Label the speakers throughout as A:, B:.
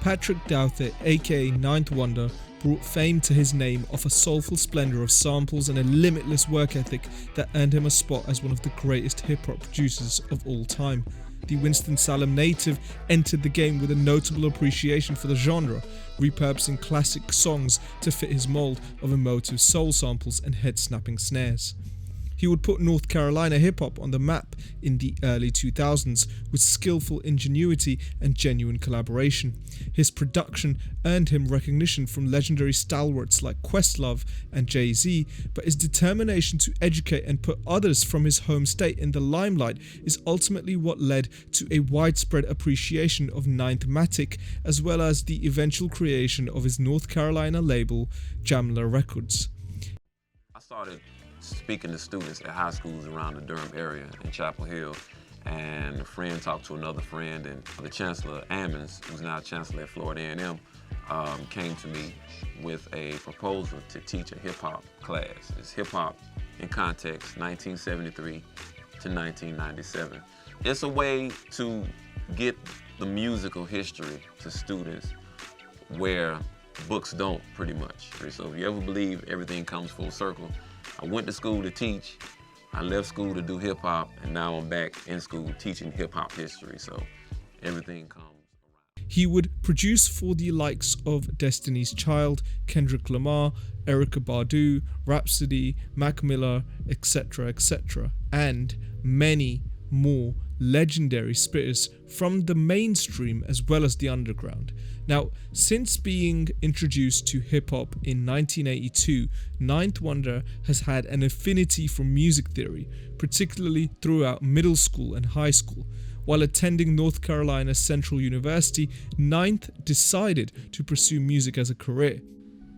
A: Patrick Douthit, aka Ninth Wonder, brought fame to his name off a soulful splendor of samples and a limitless work ethic that earned him a spot as one of the greatest hip-hop producers of all time. The Winston-Salem native entered the game with a notable appreciation for the genre, repurposing classic songs to fit his mold of emotive soul samples and head-snapping snares. He would put North Carolina hip-hop on the map in the early 2000s with skillful ingenuity and genuine collaboration. His production earned him recognition from legendary stalwarts like Questlove and Jay-Z, but his determination to educate and put others from his home state in the limelight is ultimately what led to a widespread appreciation of Ninth-matic, as well as the eventual creation of his North Carolina label, Jamla Records.
B: I started speaking to students at high schools around the Durham area in Chapel Hill, and a friend talked to another friend, and the Chancellor Ammons, who's now Chancellor at Florida A&M, came to me with a proposal to teach a hip-hop class. It's hip-hop in context, 1973 to 1997. It's a way to get the musical history to students where books don't, pretty much. So if you ever believe everything comes full circle, I went to school to teach, I left school to do hip-hop, and now I'm back in school teaching hip-hop history, so everything comes around.
A: He would produce for the likes of Destiny's Child, Kendrick Lamar, Erykah Badu, Rhapsody, Mac Miller, etc., and many more legendary spitters from the mainstream as well as the underground. Now, since being introduced to hip-hop in 1982, Ninth Wonder has had an affinity for music theory, particularly throughout middle school and high school. While attending North Carolina Central University, Ninth decided to pursue music as a career.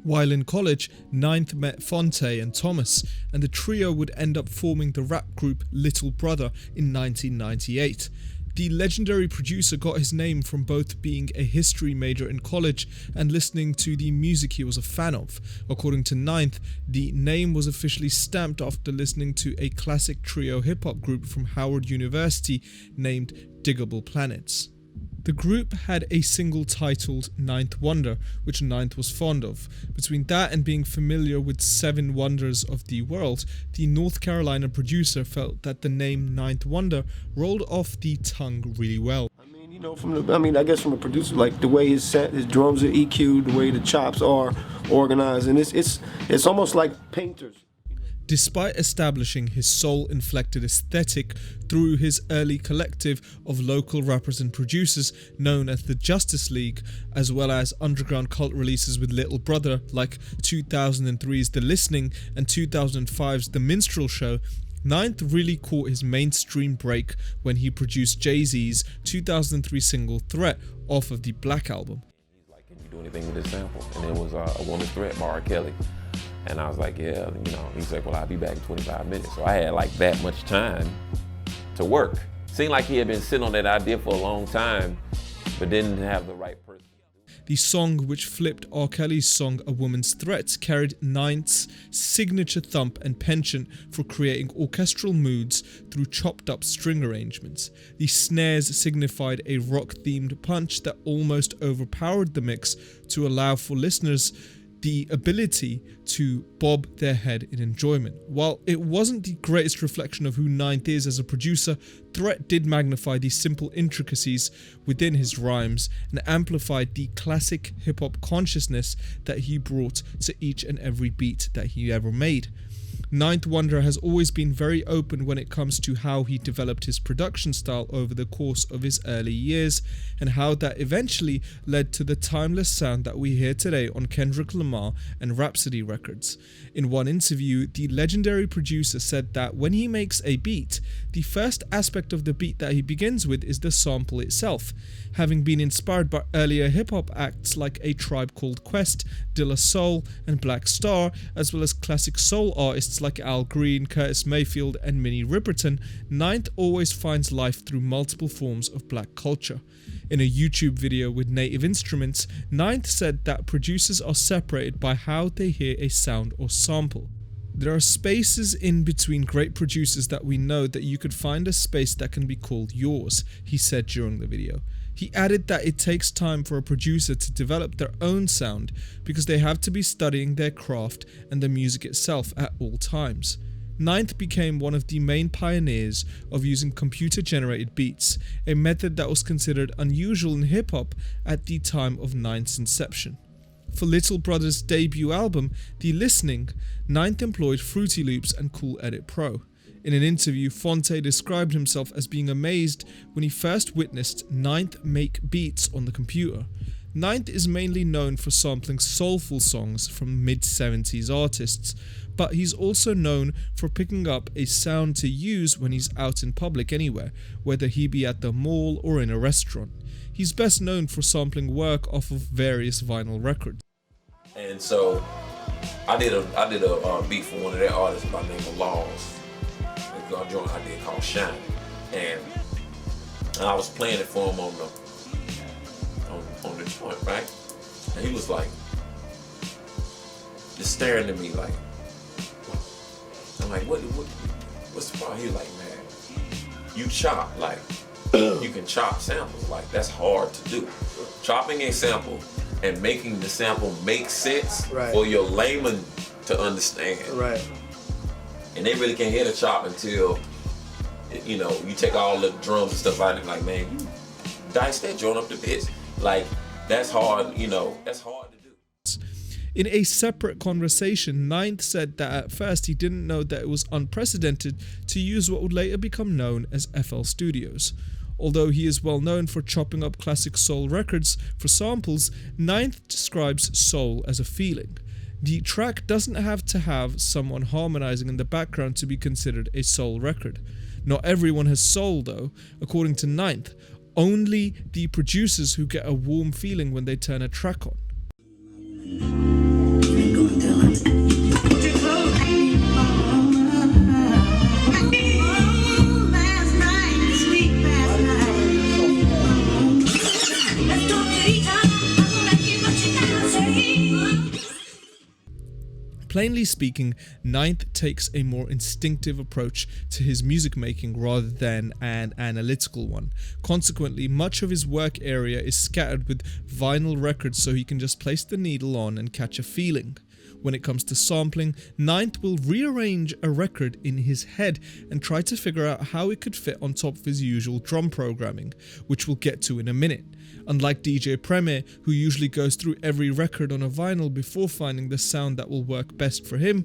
A: While in college, Ninth met Fonte and Thomas, and the trio would end up forming the rap group Little Brother in 1998. The legendary producer got his name from both being a history major in college and listening to the music he was a fan of. According to Ninth, the name was officially stamped after listening to a classic trio hip-hop group from Howard University named Diggable Planets. The group had a single titled Ninth Wonder, which Ninth was fond of. Between that and being familiar with 7 wonders of the world, the North Carolina producer felt that the name Ninth Wonder rolled off the tongue really well.
C: You know, I guess from a producer, like the way his drums are EQ'd, the way the chops are organized, and it's almost like painters.
A: Despite establishing his soul-inflected aesthetic through his early collective of local rappers and producers known as the Justice League, as well as underground cult releases with Little Brother like 2003's The Listening and 2005's The Minstrel Show, Ninth really caught his mainstream break when he produced Jay-Z's 2003 single Threat off of the Black album.
B: He's like, can you do anything with this sample? And it was a Woman's Threat by R. Kelly. And I was like, yeah, you know, he's like, well, I'll be back in 25 minutes. So I had like that much time to work. Seemed like he had been sitting on that idea for a long time, but didn't have the right person.
A: The song, which flipped R. Kelly's song A Woman's Threat, carried Ninth's signature thump and penchant for creating orchestral moods through chopped up string arrangements. The snares signified a rock-themed punch that almost overpowered the mix to allow for listeners the ability to bob their head in enjoyment. While it wasn't the greatest reflection of who Ninth is as a producer, Threat did magnify the simple intricacies within his rhymes and amplified the classic hip-hop consciousness that he brought to each and every beat that he ever made. Ninth Wonder has always been very open when it comes to how he developed his production style over the course of his early years, and how that eventually led to the timeless sound that we hear today on Kendrick Lamar and Rhapsody records. In one interview, the legendary producer said that when he makes a beat, the first aspect of the beat that he begins with is the sample itself. Having been inspired by earlier hip-hop acts like A Tribe Called Quest, De La Soul, and Black Star, as well as classic soul artists like Al Green, Curtis Mayfield, and Minnie Riperton, Ninth always finds life through multiple forms of black culture. In a YouTube video with native instruments, Ninth said that producers are separated by how they hear a sound or sample. There are spaces in between great producers that we know that you could find a space that can be called yours, he said during the video. He added that it takes time for a producer to develop their own sound because they have to be studying their craft and the music itself at all times. Ninth became one of the main pioneers of using computer-generated beats, a method that was considered unusual in hip-hop at the time of Ninth's inception. For Little Brother's debut album, The Listening, Ninth employed Fruity Loops and Cool Edit Pro. In an interview, Fonte described himself as being amazed when he first witnessed Ninth make beats on the computer. Ninth is mainly known for sampling soulful songs from mid-70s artists, but he's also known for picking up a sound to use when he's out in public anywhere, whether he be at the mall or in a restaurant. He's best known for sampling work off of various vinyl records.
B: And so I did a beat for one of their artists by the name of Laws. A joint I did called Shine, and I was playing it for him on the joint, right? And he was like, just staring at me like, I'm like, what's the problem? He was like, man, you chop, like, you can chop samples, like that's hard to do. Chopping a sample and making the sample make sense for your layman to understand.
C: Right.
B: And they really can't hear the chop until, you know, you take all the drums and stuff out and like, man, you dice that joint up to bits. Like, that's hard, you know, that's hard to do.
A: In a separate conversation, Ninth said that at first he didn't know that it was unprecedented to use what would later become known as FL Studios. Although he is well known for chopping up classic soul records for samples, Ninth describes soul as a feeling. The track doesn't have to have someone harmonizing in the background to be considered a soul record. Not everyone has soul though. According to Ninth, only the producers who get a warm feeling when they turn a track on. Plainly speaking, Ninth takes a more instinctive approach to his music making rather than an analytical one. Consequently, much of his work area is scattered with vinyl records so he can just place the needle on and catch a feeling. When it comes to sampling, Ninth will rearrange a record in his head and try to figure out how it could fit on top of his usual drum programming, which we'll get to in a minute. Unlike DJ Premier, who usually goes through every record on a vinyl before finding the sound that will work best for him,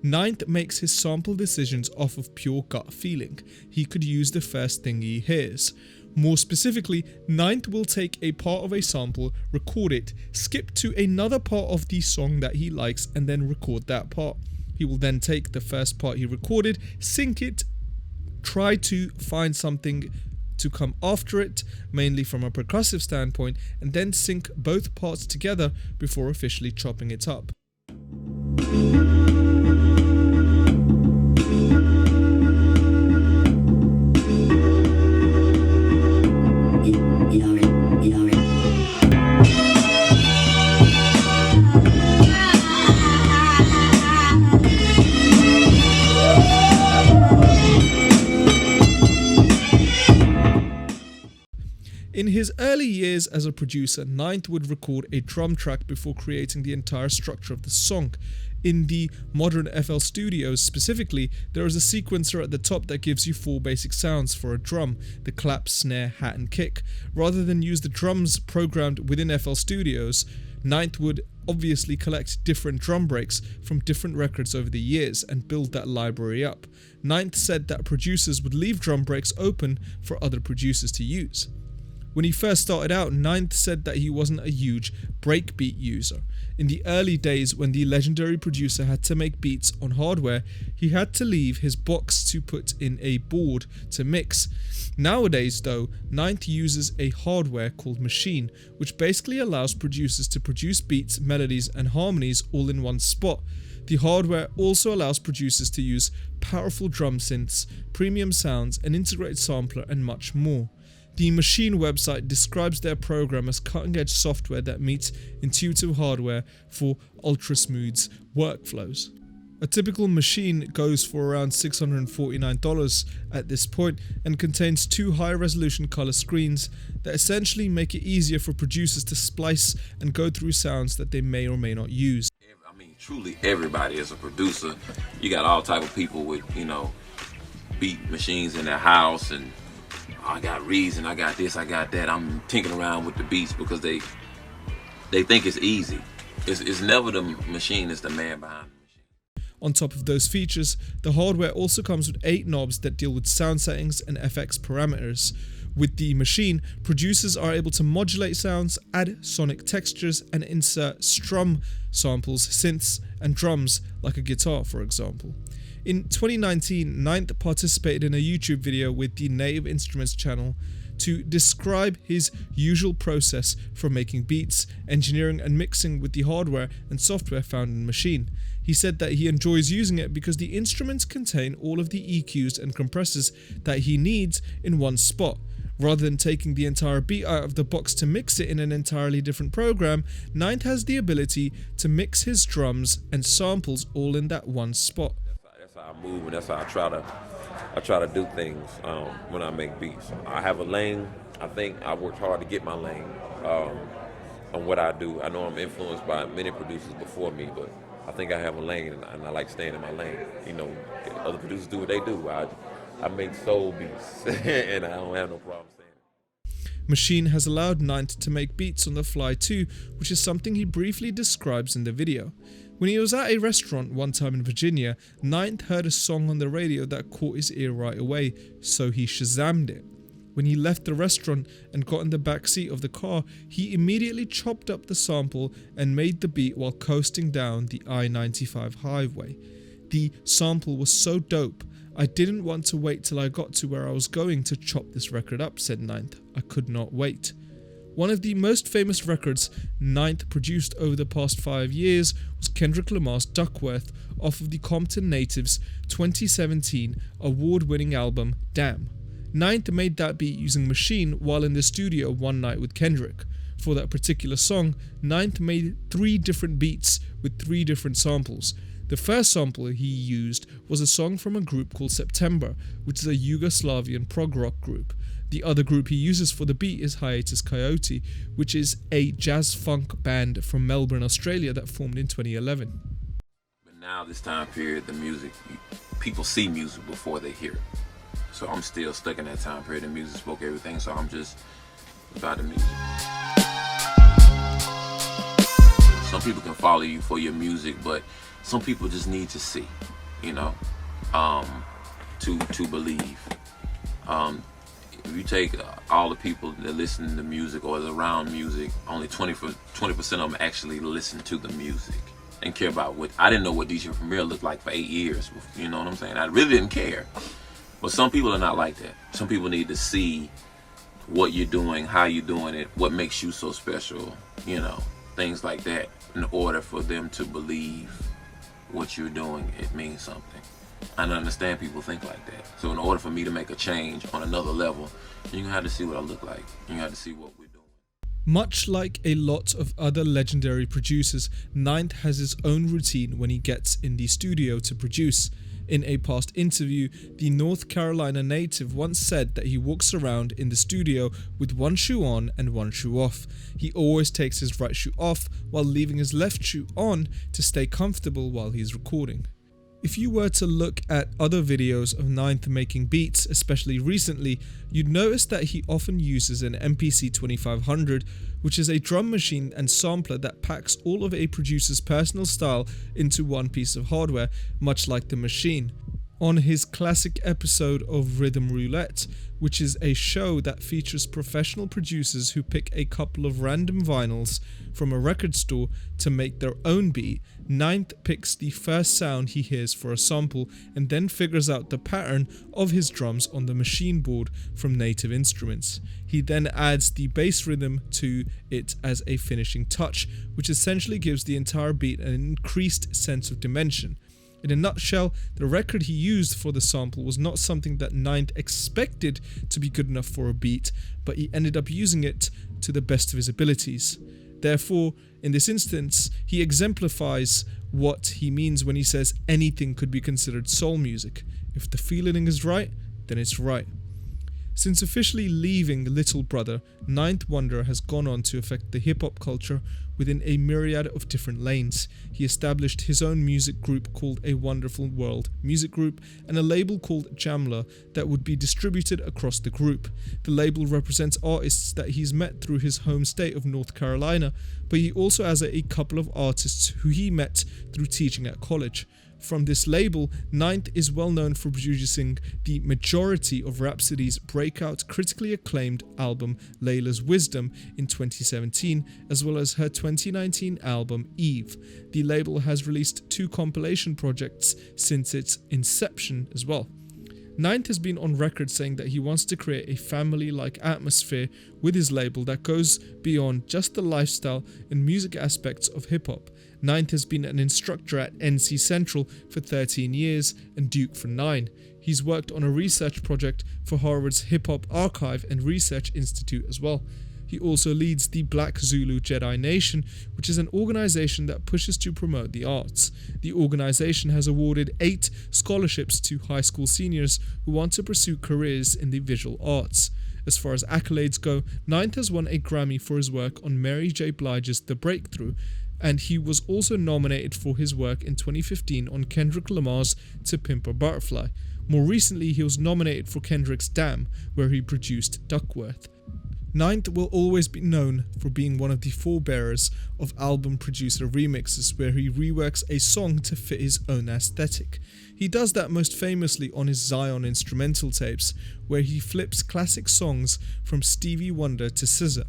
A: Ninth makes his sample decisions off of pure gut feeling. He could use the first thing he hears. More specifically, Ninth will take a part of a sample, record it, skip to another part of the song that he likes, and then record that part. He will then take the first part he recorded, sync it, try to find something to come after it, mainly from a percussive standpoint, and then sync both parts together before officially chopping it up. In his early years as a producer, Ninth would record a drum track before creating the entire structure of the song. In the modern FL Studios specifically, there is a sequencer at the top that gives you 4 basic sounds for a drum: the clap, snare, hat and kick. Rather than use the drums programmed within FL Studios, Ninth would obviously collect different drum breaks from different records over the years and build that library up. Ninth said that producers would leave drum breaks open for other producers to use. When he first started out, Ninth said that he wasn't a huge breakbeat user. In the early days, when the legendary producer had to make beats on hardware, he had to leave his box to put in a board to mix. Nowadays though, Ninth uses a hardware called Machine, which basically allows producers to produce beats, melodies and harmonies all in one spot. The hardware also allows producers to use powerful drum synths, premium sounds, an integrated sampler and much more. The Machine website describes their program as cutting-edge software that meets intuitive hardware for ultra-smooth workflows. A typical machine goes for around $649 at this point and contains 2 high-resolution color screens that essentially make it easier for producers to splice and go through sounds that they may or may not use.
B: I mean, truly everybody is a producer. You got all type of people with, beat machines in their house, and I got Reason, I got this, I got that. I'm tinkering around with the beats because they think it's easy. It's never the machine, it's the man behind it.
A: On top of those features, the hardware also comes with 8 knobs that deal with sound settings and FX parameters. With the machine, producers are able to modulate sounds, add sonic textures, and insert strum samples, synths, and drums, like a guitar for example. In 2019, Ninth participated in a YouTube video with the Native Instruments channel to describe his usual process for making beats, engineering and mixing with the hardware and software found in the machine. He said that he enjoys using it because the instruments contain all of the EQs and compressors that he needs in one spot. Rather than taking the entire beat out of the box to mix it in an entirely different program, Ninth has the ability to mix his drums and samples all in that one spot.
B: That's how I move, and that's how I try to do things when I make beats. I have a lane. I think I worked hard to get my lane on what I do. I know I'm influenced by many producers before me, but I think I have a lane, and I like staying in my lane. Other producers do what they do. I make soul beats, and I don't have no problem saying it.
A: Machine has allowed Ninth to make beats on the fly too, which is something he briefly describes in the video. When he was at a restaurant one time in Virginia, Ninth heard a song on the radio that caught his ear right away, so he Shazammed it. When he left the restaurant and got in the back seat of the car, he immediately chopped up the sample and made the beat while coasting down the I-95 highway. The sample was so dope, I didn't want to wait till I got to where I was going to chop this record up, said Ninth. I could not wait. One of the most famous records Ninth produced over the past 5 years was Kendrick Lamar's Duckworth off of the Compton Natives' 2017 award-winning album Damn. Ninth made that beat using Machine while in the studio one night with Kendrick. For that particular song, Ninth made 3 different beats with 3 different samples. The first sample he used was a song from a group called September, which is a Yugoslavian prog rock group. The other group he uses for the beat is Hiatus Kaiyote, which is a jazz funk band from Melbourne, Australia that formed in 2011.
B: But now this time period, the music, people see music before they hear it. So I'm still stuck in that time period. The music spoke everything, so I'm just about the music. Some people can follow you for your music, but some people just need to see, to believe. If you take all the people that listen to music or is around music, only 20% of them actually listen to the music and care about what. I didn't know what DJ Premier looked like for 8 years. You know what I'm saying? I really didn't care. But some people are not like that. Some people need to see what you're doing, how you're doing it, what makes you so special, things like that, in order for them to believe what you're doing, it means something. I understand people think like that. So in order for me to make a change on another level, you're gonna have to see what I look like. You're gonna have to see what we're doing.
A: Much like a lot of other legendary producers, Ninth has his own routine when he gets in the studio to produce. In a past interview, the North Carolina native once said that he walks around in the studio with one shoe on and one shoe off. He always takes his right shoe off while leaving his left shoe on to stay comfortable while he's recording. If you were to look at other videos of Ninth making beats, especially recently, you'd notice that he often uses an MPC 2500, which is a drum machine and sampler that packs all of a producer's personal style into one piece of hardware, much like the machine. On his classic episode of Rhythm Roulette, which is a show that features professional producers who pick a couple of random vinyls from a record store to make their own beat, Ninth picks the first sound he hears for a sample and then figures out the pattern of his drums on the machine board from Native Instruments. He then adds the bass rhythm to it as a finishing touch, which essentially gives the entire beat an increased sense of dimension. In a nutshell, the record he used for the sample was not something that Ninth expected to be good enough for a beat, but he ended up using it to the best of his abilities. Therefore, in this instance, he exemplifies what he means when he says anything could be considered soul music. If the feeling is right, then it's right. Since officially leaving Little Brother, Ninth Wonder has gone on to affect the hip-hop culture within a myriad of different lanes. He established his own music group called A Wonderful World Music Group and a label called Jamla that would be distributed across the group. The label represents artists that he's met through his home state of North Carolina, but he also has a couple of artists who he met through teaching at college. From this label, Ninth is well known for producing the majority of Rhapsody's breakout, critically acclaimed album Layla's Wisdom in 2017, as well as her 2019 album Eve. The label has released 2 compilation projects since its inception as well. Ninth has been on record saying that he wants to create a family-like atmosphere with his label that goes beyond just the lifestyle and music aspects of hip-hop. Ninth has been an instructor at NC Central for 13 years and Duke for 9. He's worked on a research project for Harvard's Hip Hop Archive and Research Institute as well. He also leads the Black Zulu Jedi Nation, which is an organization that pushes to promote the arts. The organization has awarded 8 scholarships to high school seniors who want to pursue careers in the visual arts. As far as accolades go, Ninth has won a Grammy for his work on Mary J. Blige's The Breakthrough, and he was also nominated for his work in 2015 on Kendrick Lamar's To Pimp a Butterfly. More recently, he was nominated for Kendrick's Damn, where he produced Duckworth. Ninth will always be known for being one of the forebearers of album producer remixes, where he reworks a song to fit his own aesthetic. He does that most famously on his Zion instrumental tapes, where he flips classic songs from Stevie Wonder to SZA.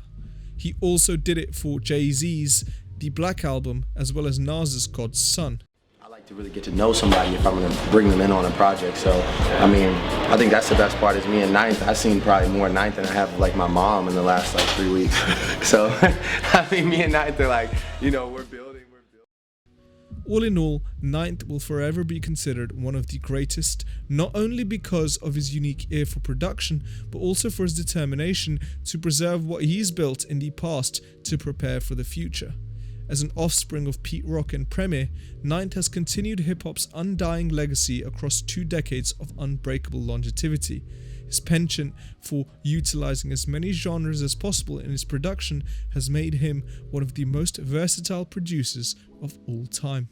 A: He also did it for Jay-Z's The Black Album, as well as Nas's God's Son.
D: I like to really get to know somebody if I'm going to bring them in on a project. So, I mean, I think that's the best part is me and Ninth. I've seen probably more Ninth than I have like my mom in the last like 3 weeks. So, I mean, me and Ninth are like, you know, we're building.
A: All in all, Ninth will forever be considered one of the greatest, not only because of his unique ear for production, but also for his determination to preserve what he's built in the past to prepare for the future. As an offspring of Pete Rock and Premier, Ninth has continued hip-hop's undying legacy across 2 decades of unbreakable longevity. His penchant for utilizing as many genres as possible in his production has made him one of the most versatile producers of all time.